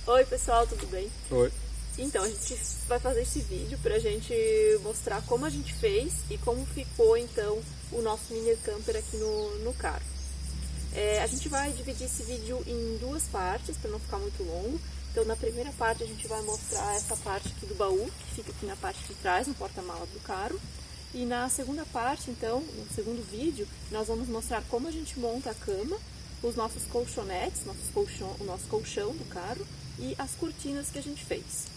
Oi pessoal, tudo bem? Oi. Então, a gente vai fazer esse vídeo pra gente mostrar como a gente fez e como ficou então o nosso mini camper aqui no carro. A gente vai dividir esse vídeo em duas partes para não ficar muito longo. Então, na primeira parte a gente vai mostrar essa parte aqui do baú, que fica aqui na parte de trás, no porta-malas do carro. E na segunda parte, então, no segundo vídeo, nós vamos mostrar como a gente monta a cama, os nossos colchonetes, o nosso colchão do carro e as cortinas que a gente fez.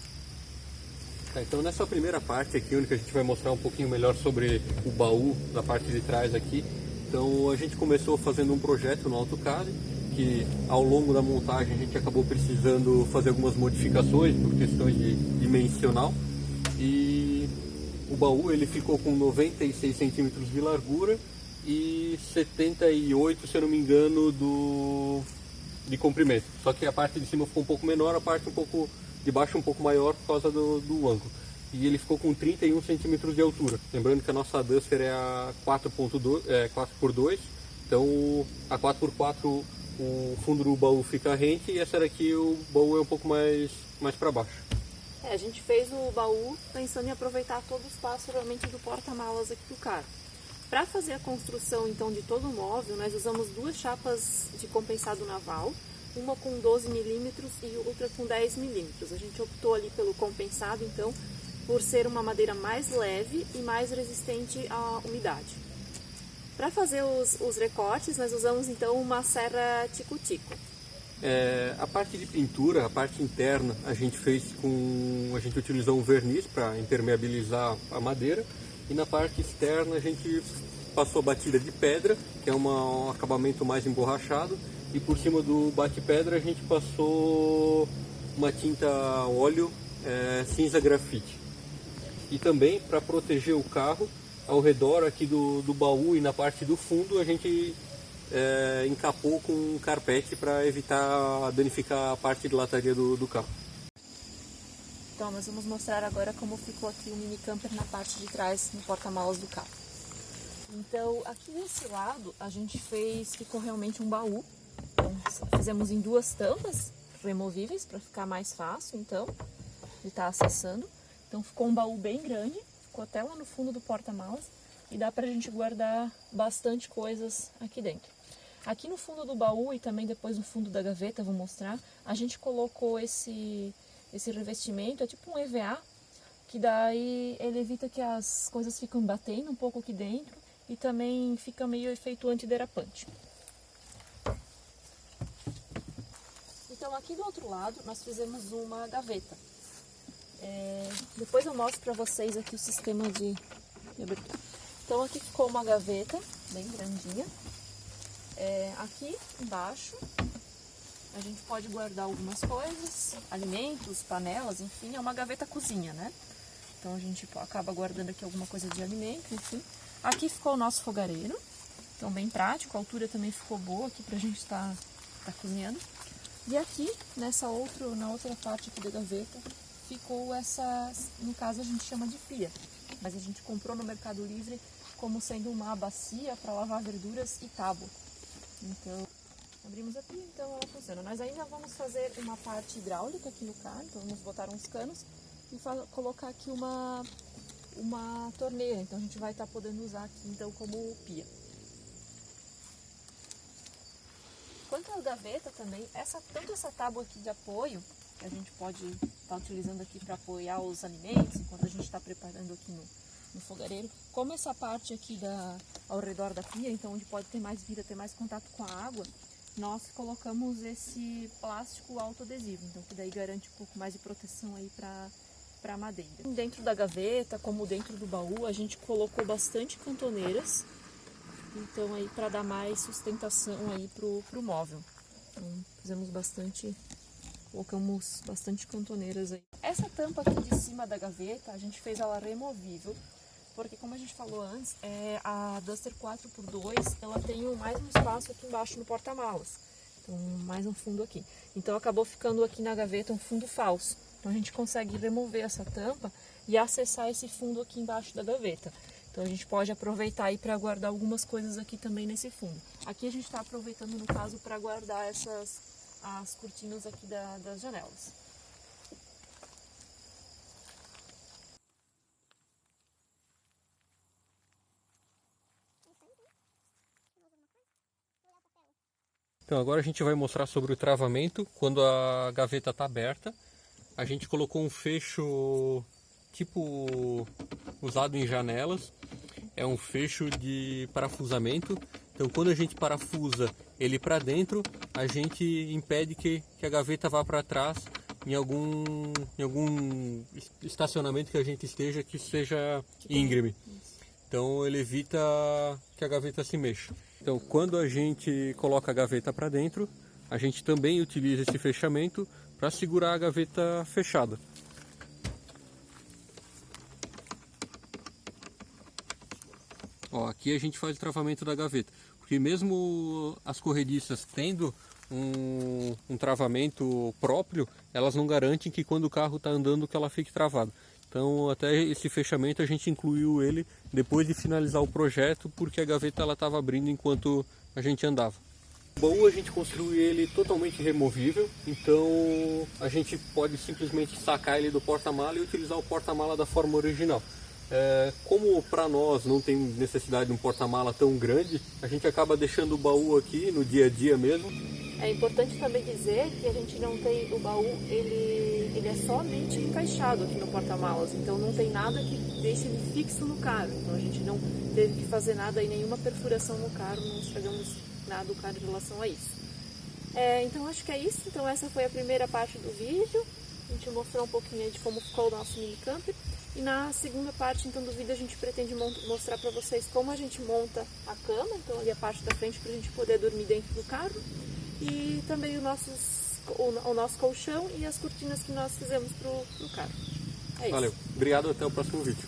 Então nessa primeira parte aqui, onde a gente vai mostrar um pouquinho melhor sobre o baú da parte de trás aqui. Então a gente começou fazendo um projeto no AutoCAD, que ao longo da montagem a gente acabou precisando fazer algumas modificações por questões de dimensional. E o baú ele ficou com 96 centímetros de largura e 78, se eu não me engano, de comprimento. Só que a parte de cima ficou um pouco menor, a parte um pouco de baixo um pouco maior por causa do ângulo. E ele ficou com 31 centímetros de altura. Lembrando que a nossa Duster é a 4x2, então a 4x4 o fundo do baú fica rente e essa daqui o baú é um pouco mais para baixo. A gente fez o baú pensando em aproveitar todo o espaço realmente do porta-malas aqui do carro. Para fazer a construção então de todo o móvel, nós usamos duas chapas de compensado naval, uma com 12 milímetros e outra com 10 milímetros. A gente optou ali pelo compensado, então, por ser uma madeira mais leve e mais resistente à umidade. Para fazer os recortes, nós usamos então uma serra tico-tico. A parte de pintura, a parte interna, a gente utilizou um verniz para impermeabilizar a madeira. E na parte externa a gente passou a batida de pedra, que é um acabamento mais emborrachado. E por cima do bate-pedra a gente passou uma tinta óleo cinza grafite. E também para proteger o carro, ao redor aqui do baú e na parte do fundo a gente encapou com um carpete para evitar danificar a parte de lataria do carro. Então, nós vamos mostrar agora como ficou aqui o mini camper na parte de trás, no porta-malas do carro. Então, aqui desse lado, a gente ficou realmente um baú. Então, fizemos em duas tampas removíveis, para ficar mais fácil, então, de estar acessando. Então, ficou um baú bem grande, ficou até lá no fundo do porta-malas, e dá pra gente guardar bastante coisas aqui dentro. Aqui no fundo do baú e também depois no fundo da gaveta, vou mostrar, a gente colocou esse revestimento, é tipo um EVA, que daí ele evita que as coisas ficam batendo um pouco aqui dentro e também fica meio efeito antiderrapante. Então aqui do outro lado nós fizemos uma gaveta. Depois eu mostro para vocês aqui o sistema de abertura. Então aqui ficou uma gaveta bem grandinha. Aqui embaixo a gente pode guardar algumas coisas, alimentos, panelas, enfim, é uma gaveta cozinha, né? Então a gente acaba guardando aqui alguma coisa de alimento, enfim. Aqui ficou o nosso fogareiro, então bem prático, a altura também ficou boa aqui pra gente tá cozinhando. E aqui, na outra parte aqui da gaveta, ficou no caso a gente chama de pia, mas a gente comprou no Mercado Livre como sendo uma bacia para lavar verduras e tábua. Então, abrimos a pia, então ela funciona. Nós ainda vamos fazer uma parte hidráulica aqui no carro, então vamos botar uns canos e colocar aqui uma torneira, então a gente vai estar podendo usar aqui então como pia. Quanto à gaveta também, tanto essa tábua aqui de apoio, que a gente pode estar utilizando aqui para apoiar os alimentos, enquanto a gente está preparando aqui no fogareiro, como essa parte aqui ao redor da pia, então onde pode ter mais vida, ter mais contato com a água, nós colocamos esse plástico autoadesivo, então que daí garante um pouco mais de proteção aí para a madeira. Dentro da gaveta, como dentro do baú, a gente colocou bastante cantoneiras, então aí para dar mais sustentação aí pro móvel. Então colocamos bastante cantoneiras aí. Essa tampa aqui de cima da gaveta, a gente fez ela removível, porque como a gente falou antes, a Duster 4x2, ela tem mais um espaço aqui embaixo no porta-malas, então mais um fundo aqui. Então acabou ficando aqui na gaveta um fundo falso. Então a gente consegue remover essa tampa e acessar esse fundo aqui embaixo da gaveta. Então a gente pode aproveitar aí para guardar algumas coisas aqui também nesse fundo. Aqui a gente está aproveitando no caso para guardar as cortinas aqui das janelas. Então agora a gente vai mostrar sobre o travamento. Quando a gaveta está aberta, a gente colocou um fecho tipo usado em janelas. É um fecho de parafusamento. Então quando a gente parafusa ele para dentro, a gente impede que a gaveta vá para trás em algum estacionamento que a gente esteja que seja íngreme. Então ele evita que a gaveta se mexa. Então quando a gente coloca a gaveta para dentro, a gente também utiliza esse fechamento para segurar a gaveta fechada. Ó, aqui a gente faz o travamento da gaveta, porque mesmo as corrediças tendo um travamento próprio, elas não garantem que quando o carro está andando que ela fique travada. Então até esse fechamento a gente incluiu ele depois de finalizar o projeto, porque a gaveta ela estava abrindo enquanto a gente andava. O baú a gente construiu ele totalmente removível, então a gente pode simplesmente sacar ele do porta-mala e utilizar o porta-mala da forma original. Como para nós não tem necessidade de um porta-mala tão grande, a gente acaba deixando o baú aqui no dia a dia mesmo. É importante também dizer que a gente não tem o baú, ele é somente encaixado aqui no porta-malas, então não tem nada que deixe ele fixo no carro. Então a gente não teve que fazer nada e nenhuma perfuração no carro, não estragamos nada do carro em relação a isso. Então acho que é isso. Então essa foi a primeira parte do vídeo. A gente mostrou um pouquinho de como ficou o nosso mini camper. E na segunda parte então do vídeo a gente pretende mostrar para vocês como a gente monta a cama, então ali a parte da frente para a gente poder dormir dentro do carro. E também o nosso colchão e as cortinas que nós fizemos pro carro. É isso. Valeu, obrigado, até o próximo vídeo.